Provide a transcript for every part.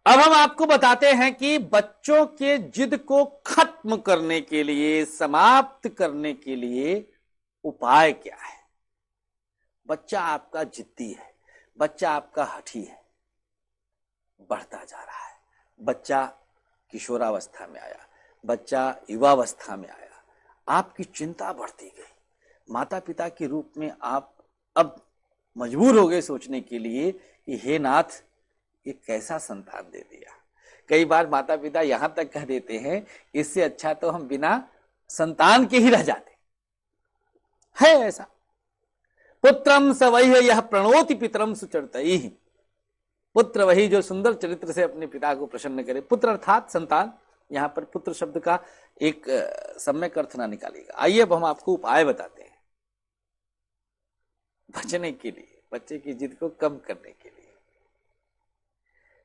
अब हम आपको बताते हैं कि बच्चों के जिद को खत्म करने के लिए, समाप्त करने के लिए उपाय क्या है। बच्चा आपका जिद्दी है, बच्चा आपका हठी है, बढ़ता जा रहा है, बच्चा किशोरावस्था में आया, बच्चा युवावस्था में आया, आपकी चिंता बढ़ती गई। माता पिता के रूप में आप अब मजबूर हो गए सोचने के लिए कि हे नाथ, ये कैसा संतान दे दिया। कई बार माता पिता यहां तक कह देते हैं, इससे अच्छा तो हम बिना संतान के ही रह जाते। है ऐसा। पुत्रम स वही यह प्रणोति पितरम सुचरतई। पुत्र वही जो सुंदर चरित्र से अपने पिता को प्रसन्न करे। पुत्र अर्थात संतान। यहां पर पुत्र शब्द का एक सम्यक अर्थ ना निकालिएगा। आइए अब हम आपको उपाय बताते हैं बचने के लिए, बच्चे की जिद को कम करने के लिए।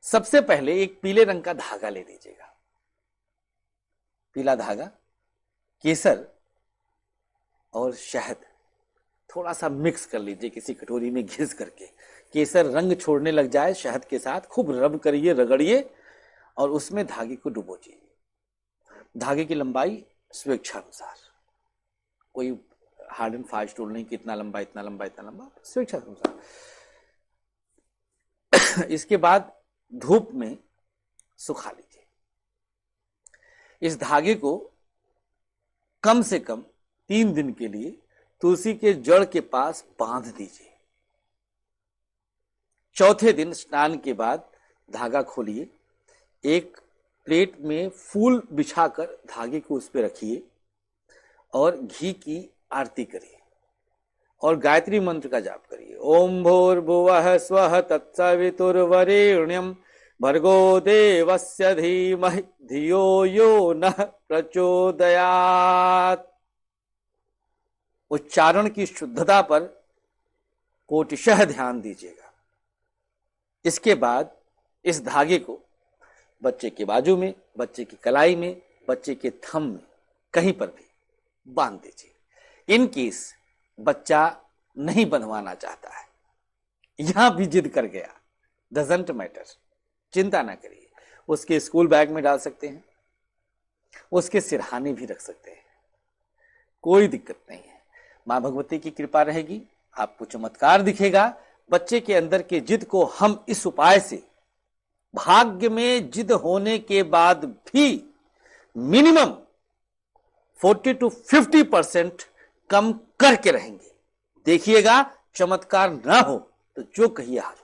सबसे पहले एक पीले रंग का धागा ले लीजिएगा। पीला धागा, केसर और शहद थोड़ा सा मिक्स कर लीजिए किसी कटोरी में घिस करके। केसर रंग छोड़ने लग जाए शहद के साथ, खूब रब करिए, रगड़िए और उसमें धागे को डुबोजिए। धागे की लंबाई स्वेच्छा अनुसार, कोई हार्ड एंड फास्ट रूल नहीं कि इतना लंबा इतना लंबा इतना लंबा, स्वेच्छा अनुसार। इसके बाद धूप में सुखा लीजिए। इस धागे को कम से कम 3 दिन के लिए तुलसी के जड़ के पास बांध दीजिए। चौथे दिन स्नान के बाद धागा खोलिए, एक प्लेट में फूल बिछाकर धागे को उस पर रखिए और घी की आरती करिए और गायत्री मंत्र का जाप करिए। ओम भूर्भुवः स्वः तत्सवितुर्वरेण्यं भर्गो देवस्य धीमहि धियो यो नः प्रचोदयात्। उच्चारण की शुद्धता पर कोटिशः ध्यान दीजिएगा। इसके बाद इस धागे को बच्चे के बाजू में, बच्चे की कलाई में, बच्चे के थंब में, कहीं पर भी बांध दीजिए। इन केस बच्चा नहीं बंधवाना चाहता है, यहां भी जिद कर गया, डजंट मैटर, चिंता ना करिए। उसके स्कूल बैग में डाल सकते हैं, उसके सिरहाने भी रख सकते हैं, कोई दिक्कत नहीं है। मां भगवती की कृपा रहेगी, आपको चमत्कार दिखेगा। बच्चे के अंदर के जिद को हम इस उपाय से भाग्य में जिद होने के बाद भी मिनिमम 40 to 50% कम करके रहेंगे। देखिएगा, चमत्कार ना हो तो जो कहिए हाजिर।